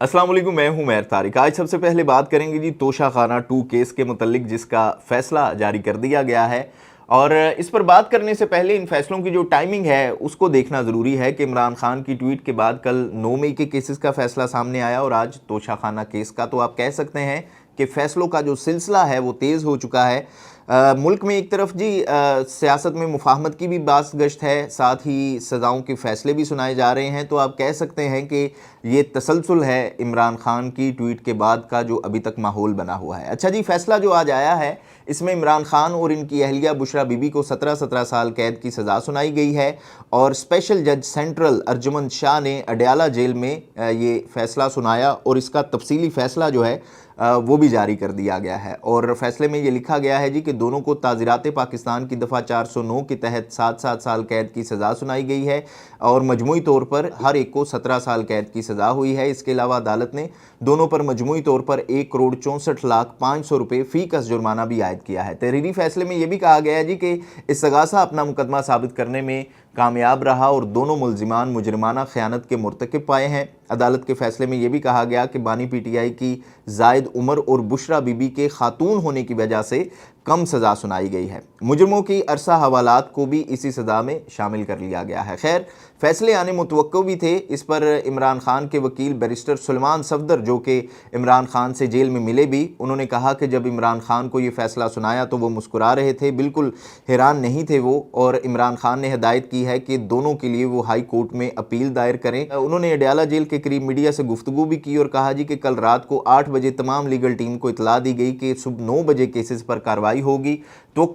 अस्सलाम वालेकुम, मैं हूं मैर तारिक। आज सबसे पहले बात करेंगे जी तोशाखाना 2 केस के मुतल्लिक, जिसका फैसला जारी कर दिया गया है। और इस पर बात करने से पहले इन फैसलों की जो टाइमिंग है उसको देखना ज़रूरी है कि इमरान खान की ट्वीट के बाद कल 9 मई के केसेस का फैसला सामने आया और आज तोशाखाना केस का। तो आप कह सकते हैं कि फ़ैसलों का जो सिलसिला है वो तेज़ हो चुका है। मुल्क में एक तरफ जी सियासत में मुफाहमत की भी बास गश्त है, साथ ही सज़ाओं के फ़ैसले भी सुनाए जा रहे हैं। तो आप कह सकते हैं कि ये तसलसल है इमरान खान की ट्वीट के बाद का जो अभी तक माहौल बना हुआ है। अच्छा जी, फ़ैसला जो आज आया है इसमें इमरान खान और इनकी अहलिया बुशरा बीबी को 17-17 साल कैद की सज़ा सुनाई गई है। और स्पेशल जज सेंट्रल अर्जुमंद शाह ने अडयाला जेल में ये फ़ैसला सुनाया और इसका तफसीली फ़ैसला जो है वो भी जारी कर दिया गया है। और फैसले में ये लिखा गया है जी कि दोनों को ताज़ीरात पाकिस्तान की दफ़ा 409 के तहत 7-7 साल कैद की सज़ा सुनाई गई है और मजमूई तौर पर हर एक को 17 साल कैद की सज़ा हुई है। इसके अलावा अदालत ने दोनों पर मजमूई तौर पर 1,64,05,00,000 रुपये फ़ी कस जुर्माना भी आयद किया है। तहरीरी फैसले में यह भी कहा गया है जी कि इस्तगासा अपना मुकदमा साबित करने में कामयाब रहा और दोनों मुलजिमान मुजरिमाना ख़यानत के मुर्तकिब पाए हैं। अदालत के फैसले में यह भी कहा गया कि बानी पीटीआई की जायद उमर और बुशरा बीबी के खातून होने की वजह से कम सज़ा सुनाई गई है। मुजरमों की अरसा हवालात को भी इसी सज़ा में शामिल कर लिया गया है। खैर, फैसले आने मुतवक्को भी थे। इस पर इमरान खान के वकील बैरिस्टर सुलेमान सफदर, जो कि इमरान खान से जेल में मिले भी, उन्होंने कहा कि जब इमरान खान को ये फ़ैसला सुनाया तो वो मुस्कुरा रहे थे, बिल्कुल हैरान नहीं थे वो। और इमरान खान ने हिदायत की है कि दोनों के लिए वो हाई कोर्ट में अपील दायर करें। उन्होंने अडयाला जेल के करीब मीडिया से गुफ्तगू भी की और कहा जी कि कल रात को 8 बजे तमाम लीगल टीम को इतला दी गई कि सुबह 9 बजे केसेस पर कार्रवाई होगी। तो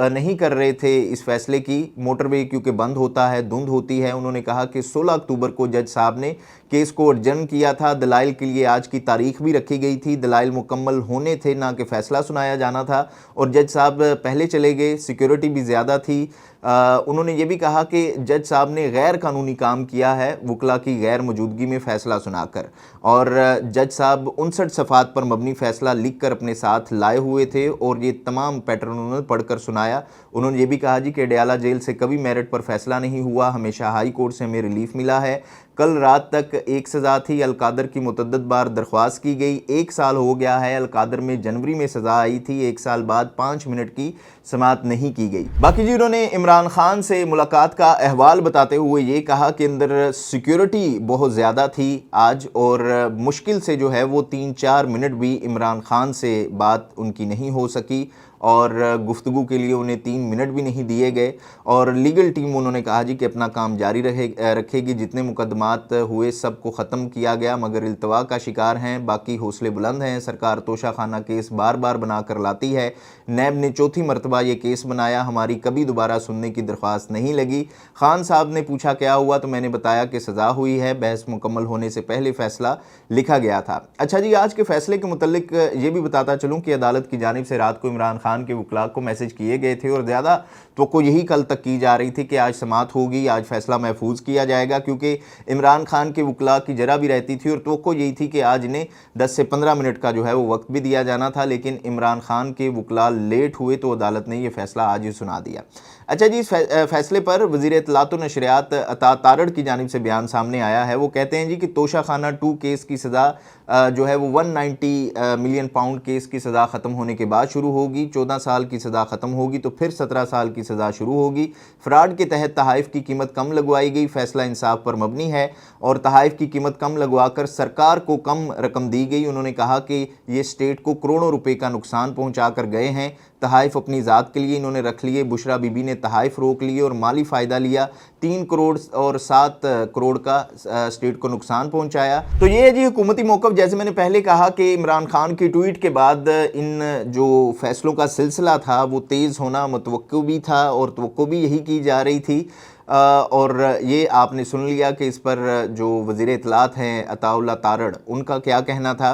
नहीं कर रहे थे इस फैसले की, मोटरवे क्योंकि बंद होता है, धुंध होती है। उन्होंने कहा कि 16 अक्टूबर को जज साहब ने केस को अर्जन किया था। दलाइल के लिए आज की तारीख भी रखी गई थी, दलाइल मुकम्मल होने थे, ना कि फ़ैसला सुनाया जाना था। और जज साहब पहले चले गए, सिक्योरिटी भी ज़्यादा थी। उन्होंने ये भी कहा कि जज साहब ने गैर कानूनी काम किया है वकला की गैर मौजूदगी में फ़ैसला सुनाकर। और जज साहब 59 सफ़ात पर मबनी फ़ैसला लिख कर अपने साथ लाए हुए थे और ये तमाम पैटर्न उन्होंने पढ़कर सुनाया। उन्होंने ये भी कहा जी कि अडयाला जेल से कभी मेरिट पर फ़ैसला नहीं हुआ, हमेशा हाई कोर्ट से हमें रिलीफ मिला है। कल रात तक एक सज़ा थी, अलकादर की मुतअद्दिद बार दरख्वास्त की गई, 1 साल हो गया है। अलकादर में जनवरी में सज़ा आई थी, 1 साल बाद 5 मिनट की समाअत नहीं की गई। बाकी जी, उन्होंने इमरान खान से मुलाकात का अहवाल बताते हुए ये कहा कि अंदर सिक्योरिटी बहुत ज़्यादा थी आज और मुश्किल से जो है वो 3-4 मिनट भी इमरान खान से बात उनकी नहीं हो सकी और गुफ्तगू के लिए उन्हें 3 मिनट भी नहीं दिए गए। और लीगल टीम, उन्होंने कहा जी कि अपना काम जारी रखेगी, जितने मुकदमात हुए सबको ख़त्म किया गया मगर इल्तवा का शिकार हैं, बाकी हौसले बुलंद हैं। सरकार तोशाखाना केस बार बार बना कर लाती है, नैब ने चौथी मरतबा ये केस बनाया, हमारी कभी दोबारा सुनने की दरख्वास्त नहीं लगी। खान साहब ने पूछा क्या हुआ तो मैंने बताया कि सज़ा हुई है, बहस मुकम्मल होने से पहले फ़ैसला लिखा गया था। अच्छा जी, आज के फ़ैसले के मुतल्लिक ये भी बताता चलूँ कि अदालत की जानिब से रात को इमरान खान के वकला को मैसेज किए गए थे और ज़्यादा तो यही कल तक की जा रही थी कि आज समाअत होगी, आज फैसला महफूज किया जाएगा, क्योंकि इमरान खान के वकला की जरा भी रहती थी और तो यही थी कि आज इन्हें 10 से 15 मिनट का जो है वो वक्त भी दिया जाना था। लेकिन इमरान खान के वकला लेट हुए तो अदालत ने यह फैसला आज ही सुना दिया। अच्छा जी, इस फैसले पर वज़ीर इत्तलात व नशरियात अता तारड़ की जानिब से बयान सामने आया है। वो कहते हैं जी कि तोशाखाना 2 केस की सज़ा जो है वो 190 मिलियन पाउंड केस की सज़ा ख़त्म होने के बाद शुरू होगी, 14 साल की सज़ा ख़त्म होगी तो फिर 17 साल की सज़ा शुरू होगी। फ्रॉड के तहत तहाइफ की कीमत कम लगवाई गई, फ़ैसला इंसाफ पर मबनी है और तहाइफ की कीमत कम लगवा कर सरकार को कम रकम दी गई। उन्होंने कहा कि ये स्टेट को करोड़ों रुपए का नुकसान पहुँचा कर गए हैं। तहाइफ अपनी ज़ात के लिए इन्होंने रख लिए, बुशरा बीबी ने तहाइफ रोक लिए और माली फ़ायदा लिया, 3 करोड़ और 7 करोड़ का स्टेट को नुकसान पहुंचाया। तो ये है जी हुकूमती मौक़िफ़। जैसे मैंने पहले कहा कि इमरान खान की ट्वीट के बाद इन जो फैसलों का सिलसिला था वो तेज़ होना मुतवक्किल भी था और तवक्को भी यही की जा रही थी। और ये आपने सुन लिया कि इस पर जो वज़ीर इत्तलात हैं अताउल्लाह तारड़, उनका क्या कहना था।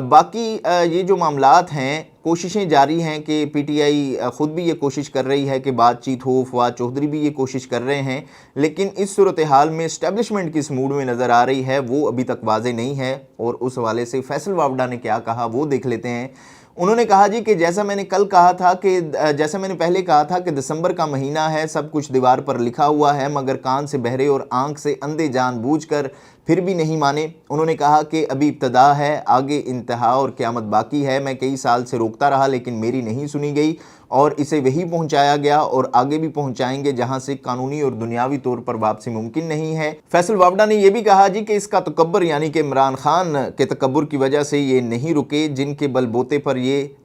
बाकी ये जो मामलात हैं, कोशिशें जारी हैं कि पीटीआई ख़ुद भी ये कोशिश कर रही है कि बातचीत हो, फवाद चौधरी भी ये कोशिश कर रहे हैं, लेकिन इस सूरत हाल में इस्टेब्लिशमेंट किस मूड में नज़र आ रही है वो अभी तक वाज़ेह नहीं है। और उस हवाले से फैसल वावडा ने क्या कहा वो देख लेते हैं। उन्होंने कहा जी कि जैसा मैंने कल कहा था कि जैसा मैंने पहले कहा था कि दिसंबर का महीना है, सब कुछ दीवार पर लिखा हुआ है, मगर कान से बहरे और आंख से अंधे जानबूझकर फिर भी नहीं माने। उन्होंने कहा कि अभी इब्तदा है, आगे इंतहा और क़यामत बाकी है। मैं कई साल से रोकता रहा लेकिन मेरी नहीं सुनी गई और इसे वहीं पहुंचाया गया और आगे भी पहुंचाएंगे जहां से कानूनी और दुनियावी तौर पर वापसी मुमकिन नहीं है। फैसल वावडा ने यह भी कहा जी कि इसका तकब्बर यानी कि इमरान खान के तकब्बुर की वजह से ये नहीं रुके, जिनके बलबूते पर ये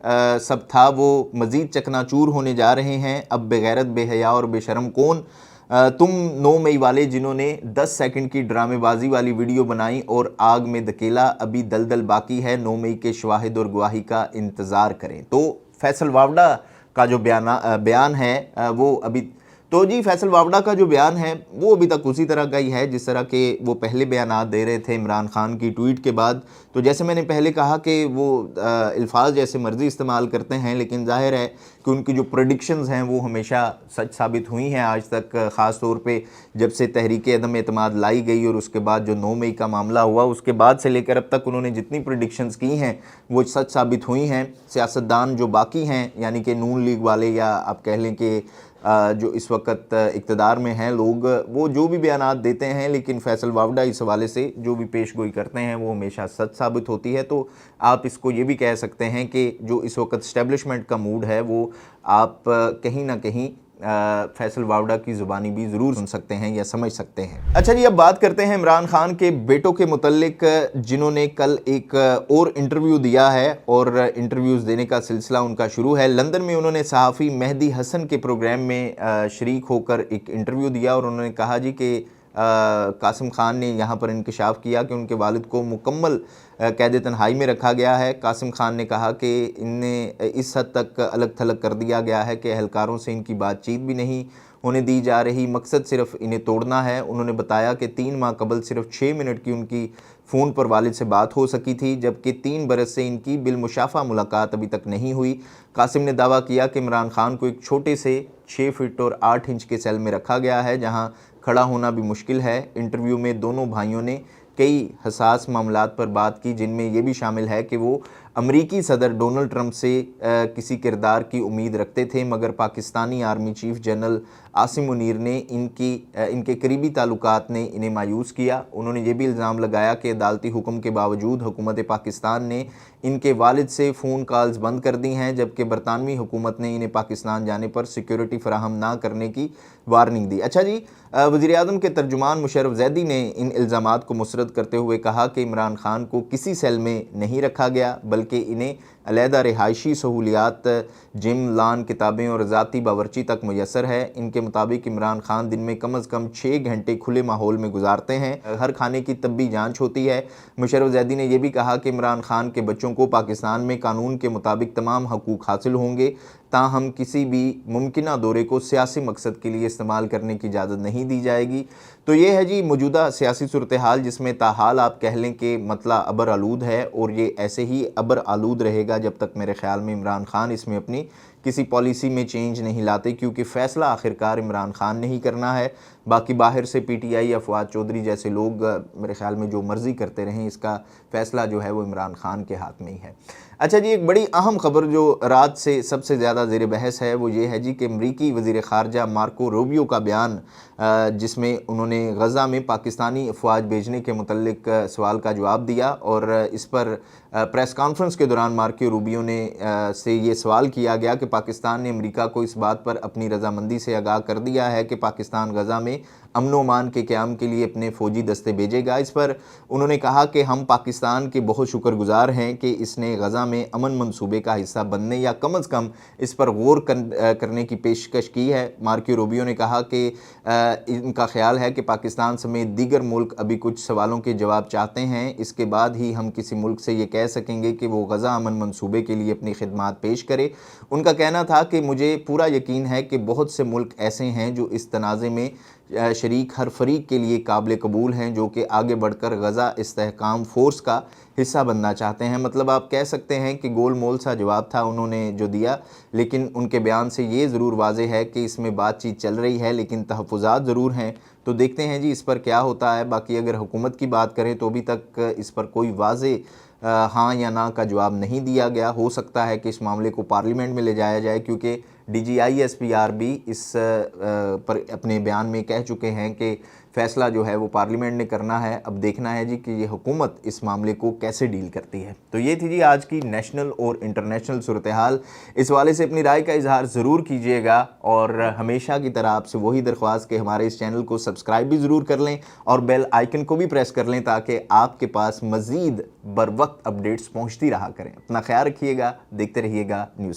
सब था वो मज़ीद चकनाचूर होने जा रहे हैं। अब बेगैरत, बेहया और बेशरम कौन? तुम 9 मई वाले जिन्होंने 10 सेकंड की ड्रामेबाजी वाली वीडियो बनाई और आग में धकेला, अभी दलदल बाकी है। 9 मई के शवाहिद और गवाही का इंतज़ार करें। तो फैसल वावडा का जो बयान है वो अभी, तो जी फैसल वावडा का जो बयान है वो अभी तक उसी तरह का ही है जिस तरह के वो पहले बयानात दे रहे थे इमरान खान की ट्वीट के बाद। तो जैसे मैंने पहले कहा कि वो अल्फाज जैसे मर्जी इस्तेमाल करते हैं, लेकिन जाहिर है कि उनकी जो प्रेडिक्शंस हैं वो हमेशा सच साबित हुई हैं आज तक। ख़ास तौर पे जब से तहरीक अदम एतमाद लाई गई और उसके बाद जो 9 मई का मामला हुआ, उसके बाद से लेकर अब तक उन्होंने जितनी प्रेडिक्शंस की हैं वो सच साबित हुई हैं। सियासतदान जो बाकी हैं यानी कि नून लीग वाले, या आप कह लें कि जो इस वक्त इक़्तिदार में हैं लोग, वो जो भी बयानात देते हैं, लेकिन फैसल वावडा इस हवाले से जो भी पेश गोई करते हैं वो हमेशा सच साबित होती है। तो आप इसको ये भी कह सकते हैं कि जो इस वक्त इस्टेब्लिशमेंट का मूड है वो आप कहीं ना कहीं फैसल वावडा की ज़ुबानी भी ज़रूर सुन सकते हैं या समझ सकते हैं। अच्छा जी, अब बात करते हैं इमरान खान के बेटों के मुतल्लिक, जिन्होंने कल एक और इंटरव्यू दिया है और इंटरव्यूज़ देने का सिलसिला उनका शुरू है। लंदन में उन्होंने सहाफ़ी मेहदी हसन के प्रोग्राम में शरीक होकर एक इंटरव्यू दिया और उन्होंने कहा जी कि कासिम खान ने यहाँ पर इंकशाफ किया कि उनके वालिद को मुकम्मल कैद तन्हाई में रखा गया है। कासिम खान ने कहा कि इन्हें इस हद तक अलग थलग कर दिया गया है कि एहलकारों से इनकी बातचीत भी नहीं होने दी जा रही, मकसद सिर्फ इन्हें तोड़ना है। उन्होंने बताया कि 3 माह कबल सिर्फ 6 मिनट की उनकी फ़ोन पर वालिद से बात हो सकी थी, जबकि 3 बरस से इनकी बिलमुशाफा मुलाकात अभी तक नहीं हुई। कासिम ने दावा किया कि इमरान खान को एक छोटे से 6 फीट और 8 इंच के सेल में रखा गया है जहां खड़ा होना भी मुश्किल है। इंटरव्यू में दोनों भाइयों ने कई हसास मामलात पर बात की, जिनमें ये भी शामिल है कि वो अमरीकी सदर डोनाल्ड ट्रंप से किसी किरदार की उम्मीद रखते थे, मगर Pakistani army chief general Asim Munir ने इनके करीबी ताल्लुकात ने इन्हें मायूस किया। उन्होंने ये भी इल्ज़ाम लगाया कि अदालती हुक्म के बावजूद हुकूमत पाकिस्तान ने इनके वालिद से फ़ोन कॉल्स बंद कर दी हैं, जबकि बरतानवी हुकूमत ने इन्हें पाकिस्तान जाने पर सिक्योरिटी फराहम ना करने की वार्निंग दी। अच्छा जी, वज़ीर-ए-आज़म के तर्जुमान मुशर्रफ ज़ैदी ने इन इल्ज़ामात को मुस्तरद करते हुए कहा कि इमरान खान को किसी सेल में नहीं रखा गया, बल्कि इन्हें अलहदा रिहायशी सहूलियात, जिम, लान, किताबें और ज़ाती बावर्ची तक मुयस्सर है। इनके मुताबिक इमरान खान दिन में कम अज़ कम 6 घंटे खुले माहौल में गुजारते हैं। हर खाने की तब्बी जांच होती है। मुशर्रफ ज़ैदी ने यह भी कहा कि इमरान खान के बच्चों को पाकिस्तान में कानून के मुताबिक तमाम हकूक़ हासिल होंगे, ताहम किसी भी मुमकिना दौरे को सियासी मकसद के लिए इस्तेमाल करने की इजाज़त नहीं दी जाएगी। तो ये है जी मौजूदा सियासी सूरत हाल, जिसमें ताहाल आप कह लें कि मतला अबर आलूद है और ये ऐसे ही अबर आलूद रहेगा जब तक मेरे ख़्याल में इमरान खान इसमें अपनी किसी पॉलिसी में चेंज नहीं लाते, क्योंकि फ़ैसला आखिरकार इमरान खान ने ही करना है। बाकी बाहर से PTI या फवाद चौधरी जैसे लोग मेरे ख़्याल में जो मर्ज़ी करते रहें, इसका फ़ैसला जो है वो इमरान खान के हाथ में ही है। अच्छा जी, एक बड़ी अहम ख़बर जो रात से सबसे ज़्यादा ज़ेर बहस है वो ये है जी कि अमरीकी वज़ीर ख़ारजा मार्को रूबियो का बयान, जिसमें उन्होंने गज़ा में पाकिस्तानी अफ़वाज भेजने के मुतल्लिक सवाल का जवाब दिया और इस पर प्रेस कॉन्फ्रेंस के दौरान मार्को रूबियो ने से ये सवाल किया गया कि पाकिस्तान ने अमेरिका को इस बात पर अपनी रजामंदी से आगाह कर दिया है कि पाकिस्तान गज़ा में अमन व अमान के क़याम के लिए अपने फ़ौजी दस्ते भेजेगा। इस पर उन्होंने कहा कि हम पाकिस्तान के बहुत शुक्रगुज़ार हैं कि इसने गज़ा में अमन मंसूबे का हिस्सा बनने या कम अज़ कम इस पर गौर करने की पेशकश की है। मार्को रूबियो ने कहा कि इनका ख्याल है कि पाकिस्तान समेत दीगर मुल्क अभी कुछ सवालों के जवाब चाहते हैं, इसके बाद ही हम किसी मुल्क से ये कह सकेंगे कि वो गज़ा अमन मंसूबे के लिए अपनी खिदमात पेश करे। उनका कहना था कि मुझे पूरा यकीन है कि बहुत से मुल्क ऐसे हैं जो इस तनाज़े में शरीक हर फरीक के लिए काबिल कबूल हैं, जो कि आगे बढ़कर गज़ा इस्तेहकाम फ़ोर्स का हिस्सा बनना चाहते हैं। मतलब आप कह सकते हैं कि गोल मोल सा जवाब था उन्होंने जो दिया, लेकिन उनके बयान से ये ज़रूर वाज़ेह है कि इसमें बातचीत चल रही है, लेकिन तहफ़्फ़ुज़ात ज़रूर हैं। तो देखते हैं जी इस पर क्या होता है। बाकी अगर हुकूमत की बात करें तो अभी तक इस पर कोई वाज़ेह हाँ या ना का जवाब नहीं दिया गया। हो सकता है कि इस मामले को पार्लियामेंट में ले जाया जाए, क्योंकि DGI SPR भी इस पर अपने बयान में कह चुके हैं कि फैसला जो है वो पार्लियामेंट ने करना है। अब देखना है जी कि ये हुकूमत इस मामले को कैसे डील करती है। तो ये थी जी आज की नेशनल और इंटरनेशनल सूरत हाल। इस वाले से अपनी राय का इजहार ज़रूर कीजिएगा और हमेशा की तरह आपसे वही दरख्वास्त कि हमारे इस चैनल को सब्सक्राइब भी ज़रूर कर लें और बेल आइकन को भी प्रेस कर लें ताकि आपके पास मज़ीद बर वक्त अपडेट्स पहुँचती रहा करें। अपना ख्याल रखिएगा, देखते रहिएगा न्यूज़।